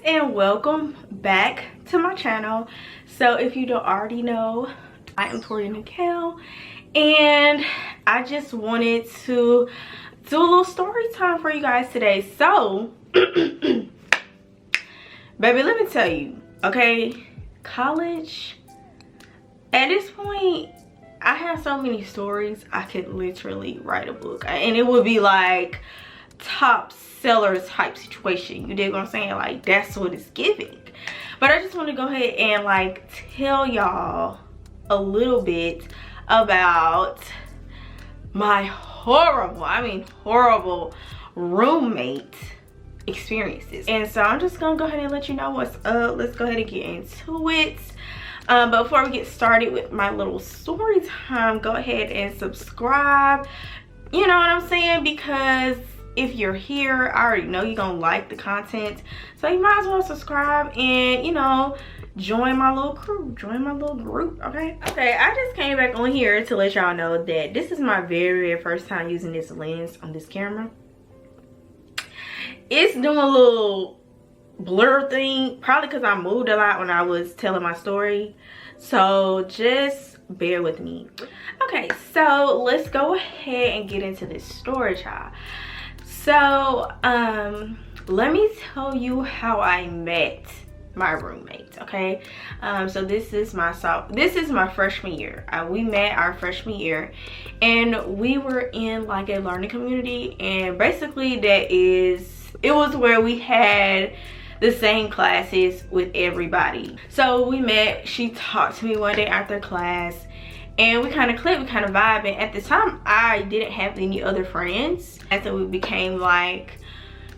and welcome back to my channel. So if you don't already know, I am Tori Nicole, and I just wanted to do a little story time for you guys today. So baby, let me tell you, okay, college, at this point I have so many stories. I could literally write a book, and it would be like top seller type situation. You dig what I'm saying? Like, that's what it's giving. But I just want to go ahead and like tell y'all a little bit about my horrible roommate experiences. And so I'm just gonna go ahead and let you know what's up. Let's go ahead and get into it. But before we get started with my little story time, go ahead and subscribe. You know what I'm saying? Because if you're here, I already know you're gonna like the content, so you might as well subscribe and, you know, join my little crew, join my little group. Okay, I just came back on here to let y'all know that this is my very first time using this lens on this camera. It's doing a little blur thing, probably because I moved a lot when I was telling my story, so just bear with me. Okay, so let's go ahead and get into this story, child. So let me tell you how I met my roommate. Okay, so this is my freshman year. We met our freshman year, and we were in like a learning community, and basically it was where we had the same classes with everybody. So we met. She talked to me one day after class, and we kind of clicked, we kind of vibing. At the time, I didn't have any other friends, and so we became like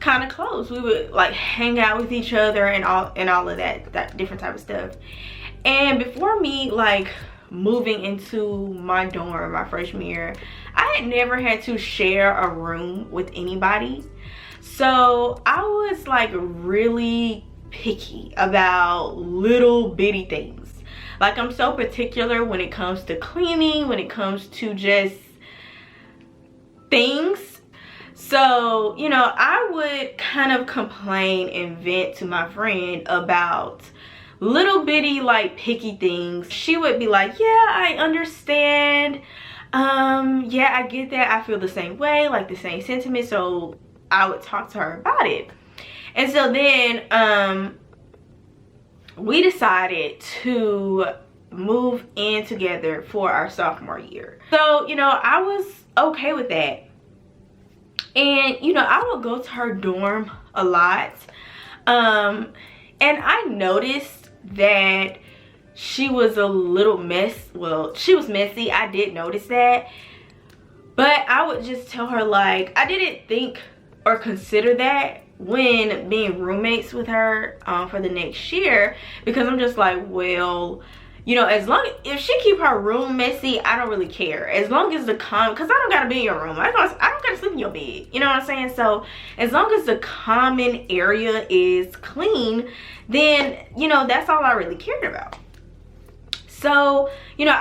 kind of close. We would like hang out with each other and all of that different type of stuff. And before me like moving into my dorm my freshman year, I had never had to share a room with anybody. So I was like really picky about little bitty things. Like, I'm so particular when it comes to cleaning, when it comes to just things. So, you know, I would kind of complain and vent to my friend about little bitty like picky things. She would be like, yeah, I understand. Yeah, I get that. I feel the same way, like the same sentiment. So I would talk to her about it. And so then we decided to move in together for our sophomore year. So, you know, I was okay with that. And, you know, I would go to her dorm a lot. And I noticed that she was a little she was messy. I did notice that. But I would just tell her, like, I didn't think or consider that when being roommates with her for the next year, because I'm just like, well, you know, if she keep her room messy, I don't really care. As long as because I don't gotta be in your room, I don't gotta sleep in your bed, you know what I'm saying? So as long as the common area is clean, then, you know, that's all I really cared about. So, you know,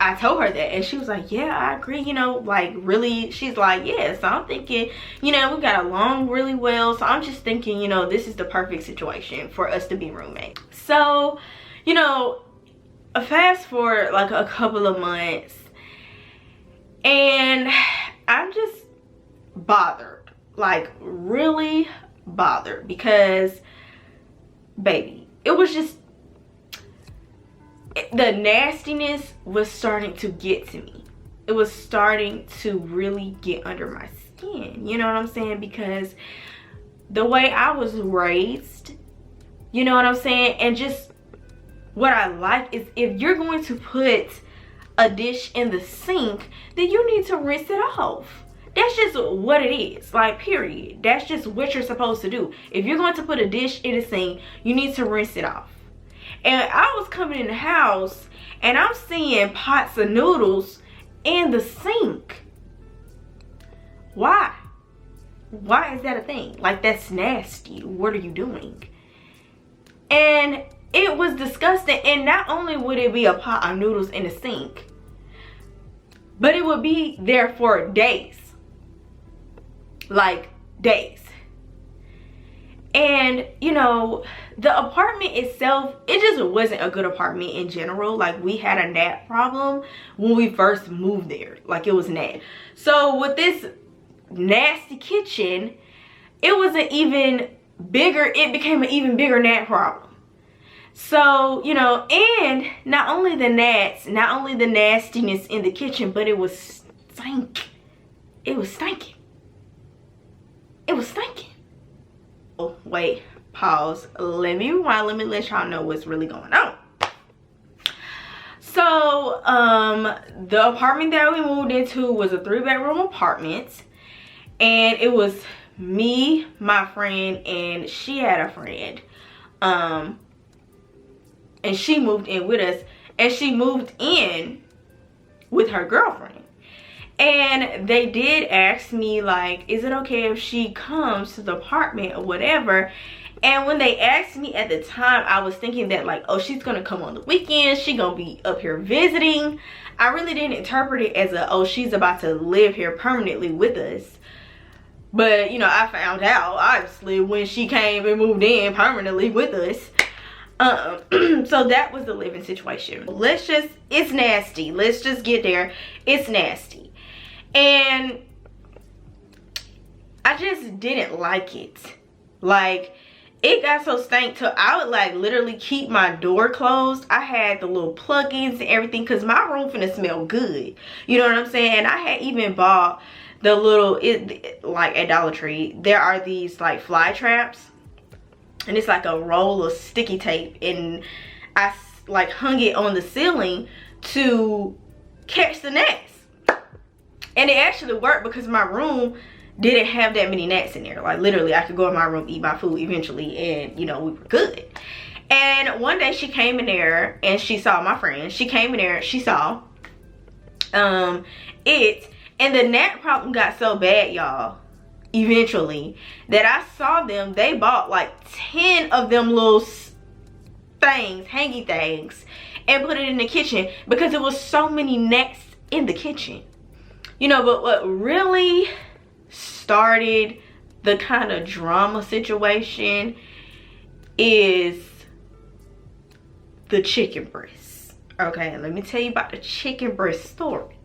I told her that, and she was like, yeah, I agree, you know, like, really. She's like, yeah. So I'm thinking, you know, we got along really well, so I'm just thinking, you know, this is the perfect situation for us to be roommates. So, you know, fast forward like a couple of months, and I'm just bothered, like really bothered, because baby, it was just, the nastiness was starting to get to me. It was starting to really get under my skin, you know what I'm saying? Because the way I was raised, you know what I'm saying? And just what I like is, if you're going to put a dish in the sink, then you need to rinse it off. That's just what it is, like, period. That's just what you're supposed to do. If you're going to put a dish in the sink, you need to rinse it off. And I was coming in the house, and I'm seeing pots of noodles in the sink. Why? Why is that a thing? Like, that's nasty. What are you doing? And it was disgusting. And not only would it be a pot of noodles in the sink, but it would be there for days. Like, days. And you know, the apartment itself, it just wasn't a good apartment in general. Like, we had a gnat problem when we first moved there. Like, it was gnat. So with this nasty kitchen, it was an even bigger, it became an even bigger gnat problem. So, you know, and not only the gnats, not only the nastiness in the kitchen, but it was stank. It was stinking. It was stinking. Oh, wait, pause. Let me rewind. Let me let y'all know what's really going on. So, the apartment that we moved into was a 3-bedroom apartment. And it was me, my friend, and she had a friend. And she moved in with us. And she moved in with her girlfriend. And they did ask me, like, is it okay if she comes to the apartment or whatever? And when they asked me at the time, I was thinking that, like, oh, she's gonna come on the weekends, she gonna be up here visiting. I really didn't interpret it as a, oh, she's about to live here permanently with us. But, you know, I found out, obviously, when she came and moved in permanently with us. So that was the living situation. It's nasty. Let's just get there. It's nasty. And I just didn't like it. Like, it got so stank till I would, like, literally keep my door closed. I had the little plugins and everything because my room finna smell good. You know what I'm saying? And I had even bought the little, like at Dollar Tree, there are these like fly traps. And it's like a roll of sticky tape. And I like hung it on the ceiling to catch the gnats. And it actually worked because my room didn't have that many gnats in there. Like, literally, I could go in my room, eat my food eventually, and, you know, we were good. And one day she came in there and she saw my friend. She came in there, she saw it. And the gnat problem got so bad, y'all, eventually, that I saw them. They bought like 10 of them little things, hanging things, and put it in the kitchen because there was so many gnats in the kitchen. You know, but what really started the kind of drama situation is the chicken breast. Okay, let me tell you about the chicken breast story.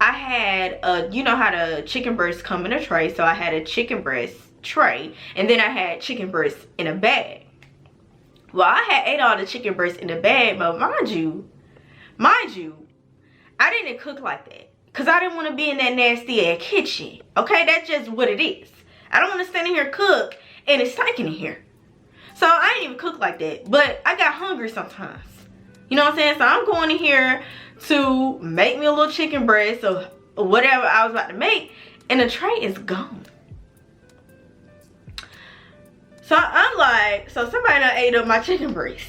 I had a, you know how the chicken breasts come in a tray, so I had a chicken breast tray, and then I had chicken breasts in a bag. Well, I had ate all the chicken breasts in a bag, but mind you, I didn't cook like that. Because I didn't want to be in that nasty ass kitchen. Okay, that's just what it is. I don't want to stand in here cook and it's stinking in here. So I didn't even cook like that. But I got hungry sometimes. You know what I'm saying? So I'm going in here to make me a little chicken breast or whatever I was about to make. And the tray is gone. So I'm like, so somebody done ate up my chicken breast.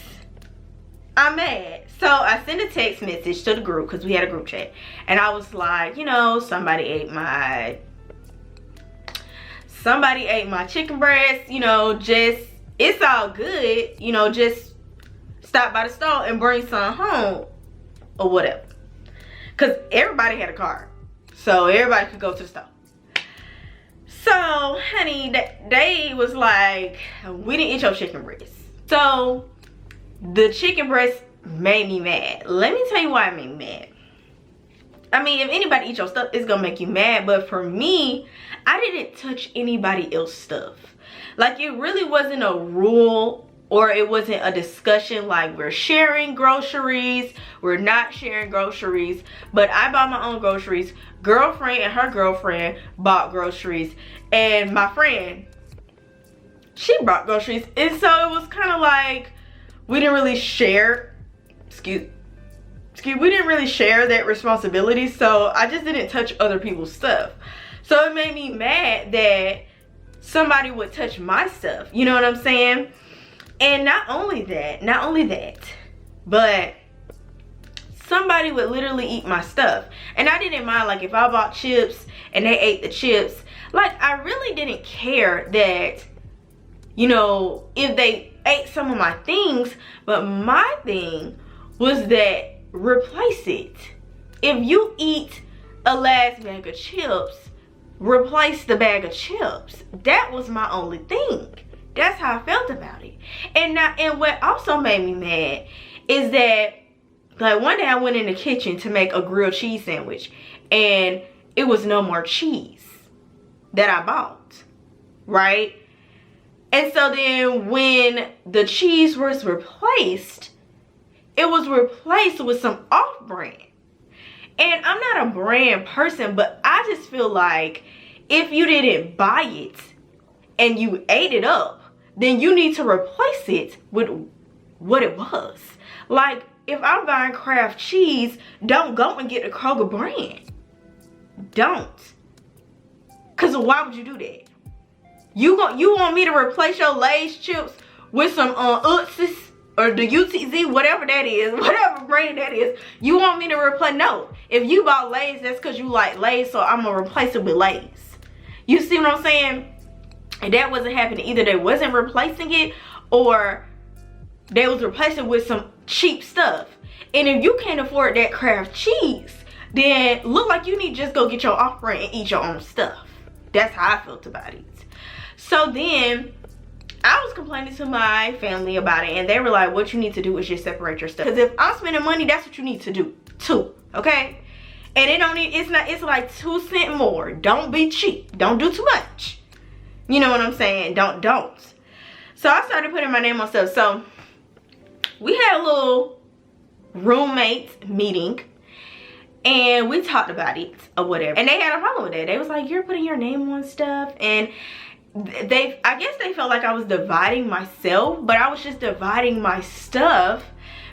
I'm mad. So I sent a text message to the group because we had a group chat. And I was like, you know, somebody ate my chicken breast. You know, just, it's all good. You know, just stop by the store and bring some home or whatever. Because everybody had a car. So everybody could go to the store. So, honey, they was like, we didn't eat your chicken breast. So the chicken breast made me mad. Let me tell you why it made me mad. I mean, if anybody eats your stuff, it's gonna make you mad. But for me, I didn't touch anybody else's stuff. Like, it really wasn't a rule or it wasn't a discussion like we're sharing groceries, we're not sharing groceries. But I bought my own groceries. Girlfriend and her girlfriend bought groceries. And my friend, she bought groceries. And so it was kind of like, we didn't really share, we didn't really share that responsibility. So I just didn't touch other people's stuff. So it made me mad that somebody would touch my stuff. You know what I'm saying? And not only that, but somebody would literally eat my stuff. And I didn't mind, like, if I bought chips and they ate the chips. Like, I really didn't care that, you know, if they ate some of my things. But my thing was that, replace it. If you eat a last bag of chips, replace the bag of chips. That was my only thing. That's how I felt about it. And what also made me mad is that, like, one day I went in the kitchen to make a grilled cheese sandwich, and it was no more cheese that I bought, right? And so then when the cheese was replaced, it was replaced with some off-brand. And I'm not a brand person, but I just feel like if you didn't buy it and you ate it up, then you need to replace it with what it was. Like, if I'm buying Kraft cheese, don't go and get the Kroger brand. Don't. Because why would you do that? You want me to replace your Lay's chips with some Utzes or the UTZ, whatever that is, whatever brand that is. You want me to replace? No. If you bought Lay's, that's because you like Lay's, so I'm going to replace it with Lay's. You see what I'm saying? And that wasn't happening. Either they wasn't replacing it, or they was replacing with some cheap stuff. And if you can't afford that Kraft cheese, then look like you need to just go get your off-brand and eat your own stuff. That's how I felt about it. So then I was complaining to my family about it, and they were like, what you need to do is just separate your stuff. Because if I'm spending money, that's what you need to do too, okay? And it's like 2 cents more. Don't be cheap. Don't do too much. You know what I'm saying? Don't. So I started putting my name on stuff. So we had a little roommate meeting, and we talked about it or whatever. And they had a problem with that. They was like, you're putting your name on stuff. And I guess they felt like I was dividing myself, but I was just dividing my stuff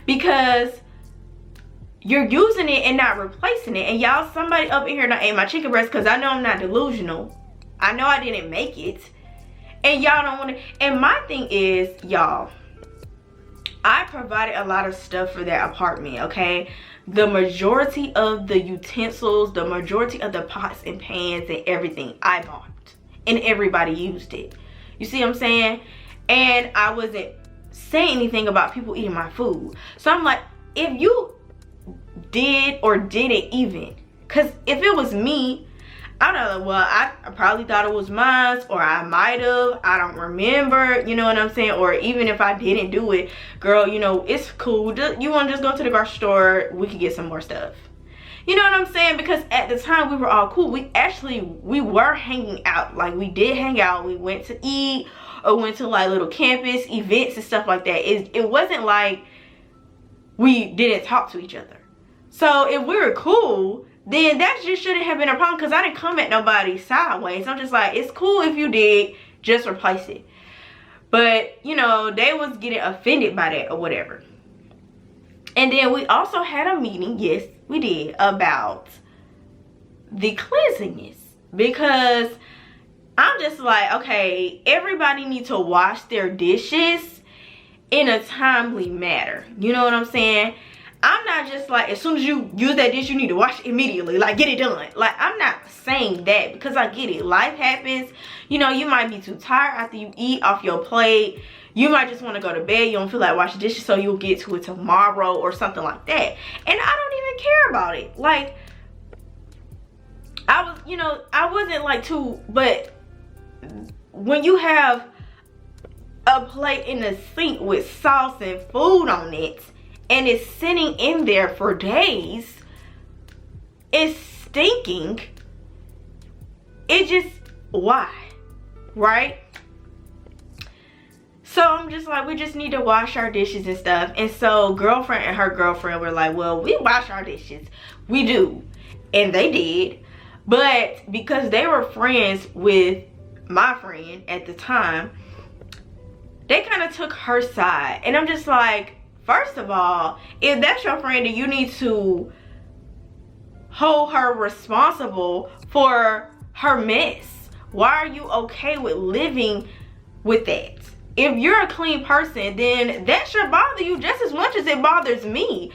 because you're using it and not replacing it. And y'all, somebody up in here done ate my chicken breast, because I know I'm not delusional. I know I didn't make it. And y'all don't want to. And my thing is, y'all, I provided a lot of stuff for that apartment, okay? The majority of the utensils, the majority of the pots and pans and everything I bought. And everybody used it. You see what I'm saying? And I wasn't saying anything about people eating my food. So I'm like, if you did or didn't even, because if it was me, I don't know, well, I probably thought it was mine, or I might have, I don't remember, you know what I'm saying? Or even if I didn't do it, girl, you know, it's cool. You want to just go to the grocery store, we could get some more stuff. You know what I'm saying? Because at the time we were all cool. We were hanging out. Like, we did hang out. We went to eat or went to like little campus events and stuff like that. It wasn't like we didn't talk to each other. So if we were cool, then that just shouldn't have been a problem, because I didn't come at nobody sideways. I'm just like, it's cool if you did, just replace it. But, you know, they was getting offended by that or whatever. And then we also had a meeting, yes, we did, about the cleanliness. Because I'm just like, okay, everybody needs to wash their dishes in a timely manner. You know what I'm saying? I'm not just like, as soon as you use that dish, you need to wash it immediately. Like, get it done. Like, I'm not saying that, because I get it. Life happens. You know, you might be too tired after you eat off your plate. You might just want to go to bed. You don't feel like washing dishes, so you'll get to it tomorrow or something like that. And I don't even care about it. Like, I was, you know, I wasn't like too, but when you have a plate in the sink with sauce and food on it, and it's sitting in there for days, it's stinking, it just, why? Right? So I'm just like, we just need to wash our dishes and stuff. And so girlfriend and her girlfriend were like, well, we wash our dishes. We do. And they did. But because they were friends with my friend at the time, they kind of took her side. And I'm just like, first of all, if that's your friend, then you need to hold her responsible for her mess. Why are you okay with living with that? If you're a clean person, then that should bother you just as much as it bothers me.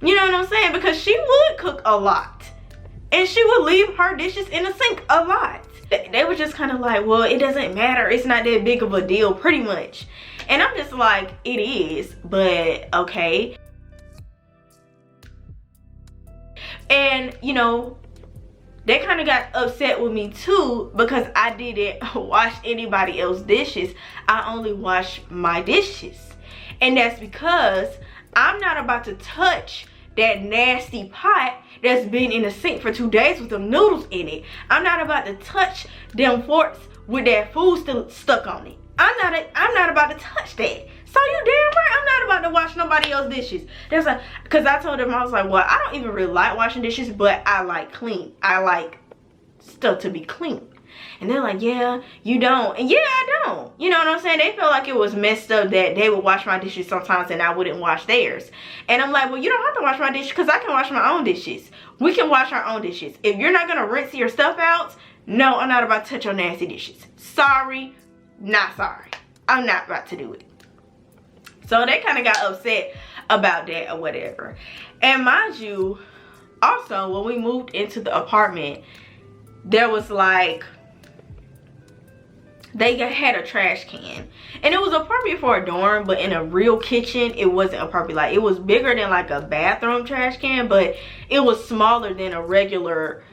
You know what I'm saying? Because she would cook a lot. And she would leave her dishes in the sink a lot. They were just kind of like, well, it doesn't matter. It's not that big of a deal, pretty much. And I'm just like, it is, but okay. And, you know, they kind of got upset with me too because I didn't wash anybody else's dishes. I only wash my dishes. And that's because I'm not about to touch that nasty pot that's been in the sink for 2 days with them noodles in it. I'm not about to touch them forks with that food still stuck on it. I'm not about to touch that. So you damn right I'm not about to wash nobody else's dishes. That's like, because I told them, I was like, well, I don't even really like washing dishes, but I like clean. I like stuff to be clean. And they're like, yeah, you don't. And yeah, I don't. You know what I'm saying? They felt like it was messed up that they would wash my dishes sometimes and I wouldn't wash theirs. And I'm like, well, you don't have to wash my dishes because I can wash my own dishes. We can wash our own dishes. If you're not going to rinse your stuff out, no, I'm not about to touch your nasty dishes. Sorry, not sorry. I'm not about to do it. So they kind of got upset about that or whatever. And mind you, also, when we moved into the apartment, there was like, they had a trash can. And it was appropriate for a dorm, but in a real kitchen, it wasn't appropriate. Like, it was bigger than like a bathroom trash can, but it was smaller than a regular,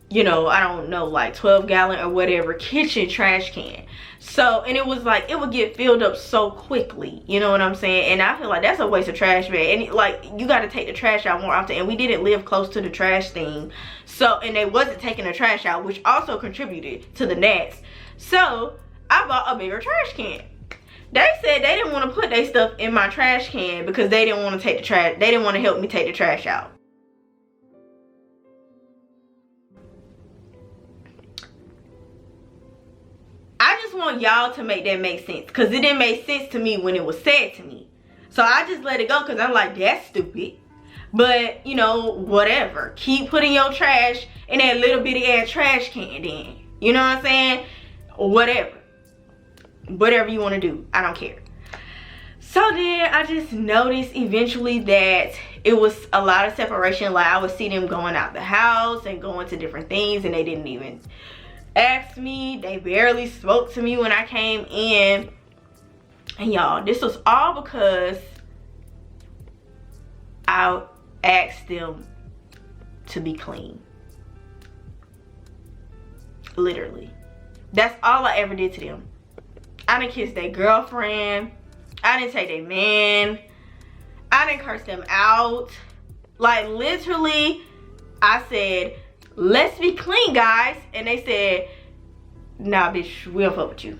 you know, I don't know, like 12-gallon or whatever kitchen trash can. So, and it was like, it would get filled up so quickly, you know what I'm saying? And I feel like that's a waste of trash bag. And like, you got to take the trash out more often. And we didn't live close to the trash thing. So, and they wasn't taking the trash out, which also contributed to the gnats. So, I bought a bigger trash can. They said they didn't want to put their stuff in my trash can because they didn't want to take the trash. They didn't want to help me take the trash out. I just want y'all to make that make sense because it didn't make sense to me when it was said to me. So I just let it go because I'm like, that's stupid. But, you know, whatever. Keep putting your trash in that little bitty ass trash can then. You know what I'm saying? Whatever. Whatever you want to do. I don't care. So then I just noticed eventually that it was a lot of separation. Like, I would see them going out the house and going to different things and they didn't even asked me. They barely spoke to me when I came in. And y'all, this was all because I asked them to be clean. Literally. That's all I ever did to them. I didn't kiss their girlfriend. I didn't take their man. I didn't curse them out. Like, literally, I said, let's be clean, guys. And they said, nah, bitch, we'll fuck with you.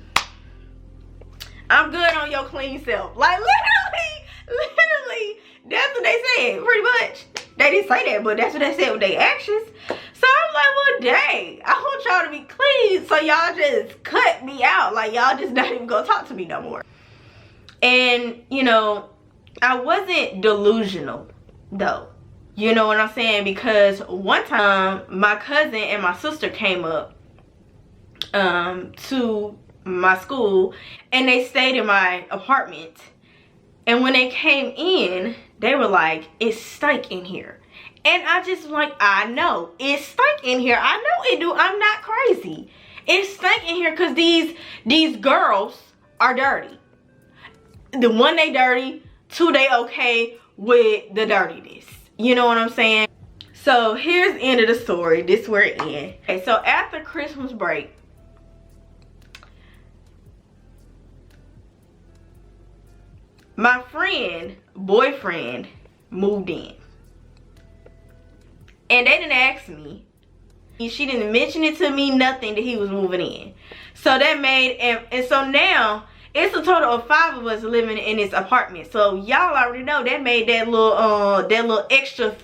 I'm good on your clean self. Like, literally, that's what they said, pretty much. They didn't say that, but that's what they said with their actions. So I'm like, well, dang, I want y'all to be clean, so y'all just cut me out. Like, y'all just not even gonna talk to me no more. And, you know, I wasn't delusional, though. You know what I'm saying? Because one time, my cousin and my sister came up to my school, and they stayed in my apartment. And when they came in, they were like, it stank in here. And I just like, I know, it stank in here. I know it do. I'm not crazy. It stank in here because these girls are dirty. The one, they dirty. Two, they okay with the dirtiness. You know what I'm saying? So here's the end of the story. This where it ends. Okay, so after Christmas break, my boyfriend moved in. And they didn't ask me. She didn't mention it to me, nothing, that he was moving in. So that made, and so now, it's a total of 5 of us living in this apartment. So y'all already know that made that little extra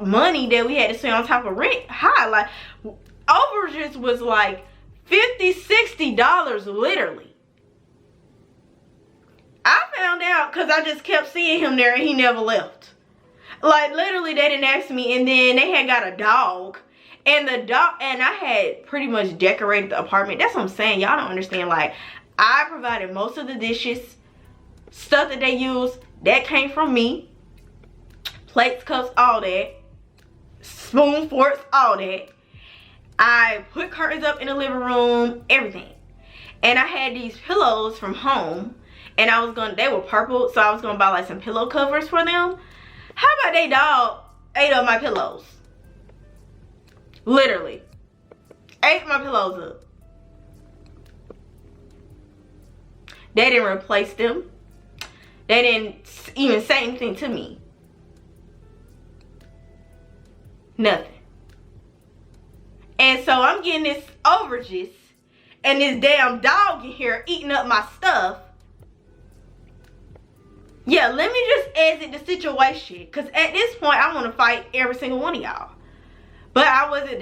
money that we had to spend on top of rent high. Like, overages was like $50-$60 literally. I found out because I just kept seeing him there and he never left. Like, literally, they didn't ask me. And then they had got a dog. And the dog, and I had pretty much decorated the apartment. That's what I'm saying. Y'all don't understand. Like, I provided most of the dishes. Stuff that they use, that came from me. Plates, cups, all that. Spoon, forks, all that. I put curtains up in the living room. Everything. And I had these pillows from home. And I was they were purple. So I was going to buy like some pillow covers for them. How about they dog ate up my pillows? Literally. Ate my pillows up. They didn't replace them. They didn't even say anything to me. Nothing. And so I'm getting this overages and this damn dog in here eating up my stuff. Yeah, let me just exit the situation, because at this point I want to fight every single one of y'all. But I wasn't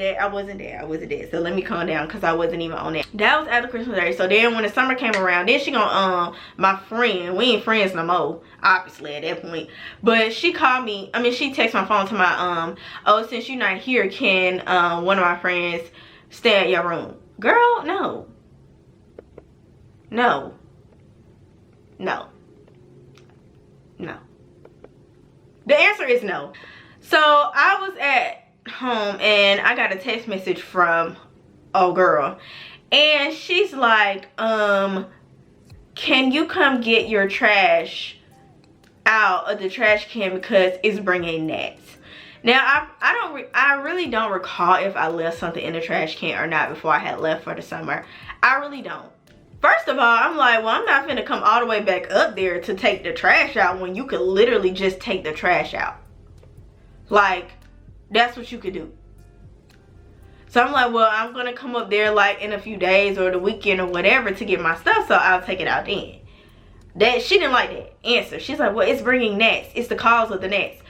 there. So let me calm down, because I wasn't even on that. That was after Christmas Day. So then when the summer came around, then she gonna my friend, we ain't friends no more, obviously at that point. But she called me, she texted my phone to my oh, since you're not here, can one of my friends stay at your room? Girl, no. No. No. No. The answer is no. So I was at home and I got a text message from a girl, and she's like, can you come get your trash out of the trash can because it's bringing gnats? Now I really don't recall if I left something in the trash can or not before I had left for the summer. I really don't. First of all, I'm like, well, I'm not finna come all the way back up there to take the trash out when you could literally just take the trash out. Like, that's what you could do. So I'm like, well, I'm gonna come up there like in a few days or the weekend or whatever to get my stuff, so I'll take it out then. She didn't like that answer. She's like, well, it's bringing gnats. It's the cause of the gnats.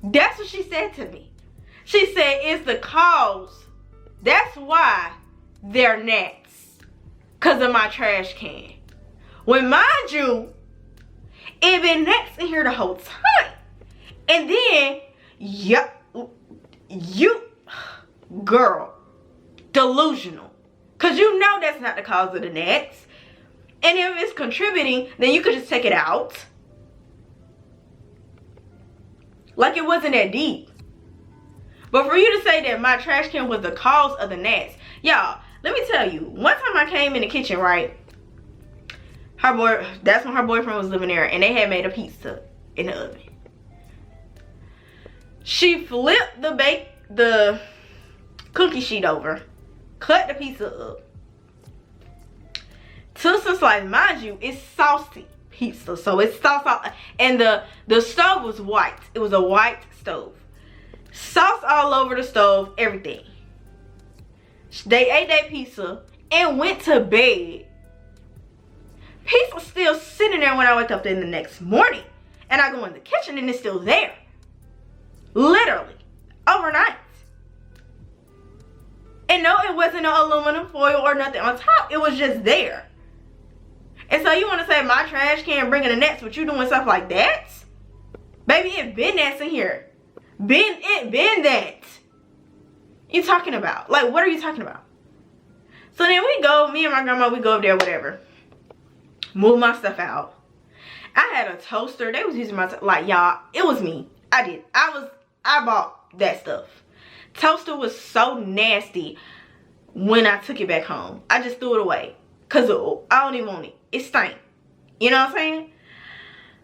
That's what she said to me. She said, it's the cause. That's why they're gnats. Because of my trash can. When, mind you, it been gnats in here the whole time. And then, you, girl, delusional. Because you know that's not the cause of the gnats. And if it's contributing, then you could just take it out. Like it wasn't that deep. But for you to say that my trash can was the cause of the gnats, y'all, let me tell you, one time I came in the kitchen, right? That's when her boyfriend was living there, and they had made a pizza in the oven. She flipped the cookie sheet over, cut the pizza up, took some slices. Mind you, it's saucy pizza, so it's sauce, and the stove was white. It was a white stove. Sauce all over the stove, everything. They ate that pizza and went to bed. Pizza still sitting there when I wake up in the next morning. And I go in the kitchen and it's still there. Literally. Overnight. And no, it wasn't no aluminum foil or nothing on top. It was just there. And so you want to say my trash can bringing the gnats, but you doing stuff like that? Baby, it been gnats in here. Been that. You talking about? Like, what are you talking about? So then we go, me and my grandma, we go up there, whatever. Move my stuff out. I had a toaster. They was using my, like, y'all, it was me. I bought that stuff. Toaster was so nasty when I took it back home. I just threw it away. Because I don't even want it. It stank. You know what I'm saying?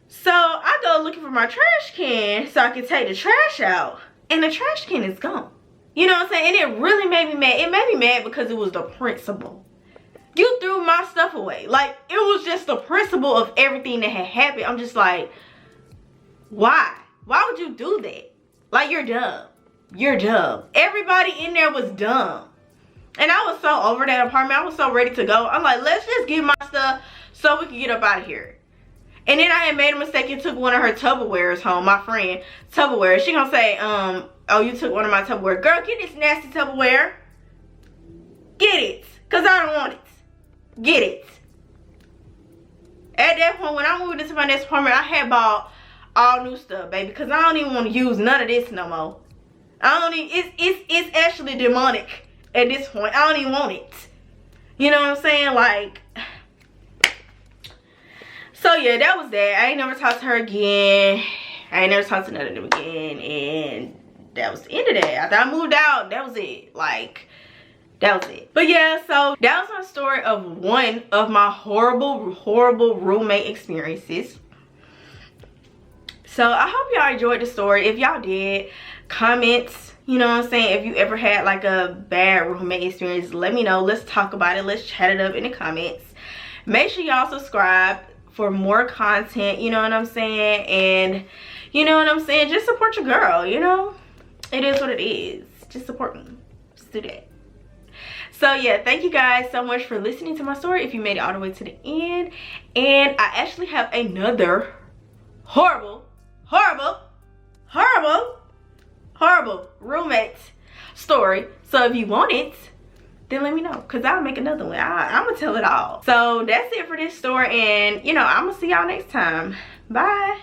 So I go looking for my trash can so I can take the trash out. And the trash can is gone. You know what I'm saying? And it really made me mad. It made me mad because it was the principle. You threw my stuff away. Like, it was just the principle of everything that had happened. I'm just like, why? Why would you do that? Like, you're dumb. You're dumb. Everybody in there was dumb. And I was so over that apartment. I was so ready to go. I'm like, let's just get my stuff so we can get up out of here. And then I had made a mistake and took one of her Tupperwares home. My friend, Tupperware. She gonna say, oh, you took one of my Tupperware. Girl, get this nasty Tupperware. Get it. Because I don't want it. Get it. At that point, when I moved into my next apartment, I had bought all new stuff, baby. Because I don't even want to use none of this no more. I don't even, it's actually demonic at this point. I don't even want it. You know what I'm saying? Like, so yeah, that was that. I ain't never talked to her again. I ain't never talked to none of them again. And that was the end of that. After I moved out, that was it. Like, that was it. But yeah, so that was my story of one of my horrible roommate experiences. So I hope y'all enjoyed the story. If y'all did, comment You know what I'm saying? If you ever had like a bad roommate experience, let me know. Let's talk about it. Let's chat it up in the comments. Make sure y'all subscribe for more content, you know what I'm saying? And you know what I'm saying? Just support your girl, you know? It is what it is. Just support me. Just do that. So yeah, thank you guys so much for listening to my story if you made it all the way to the end. And I actually have another horrible roommate story. So if you want it, then let me know, because I'll make another one. I'm gonna tell it all. So that's it for this story, and you know, I'm gonna see y'all next time. Bye.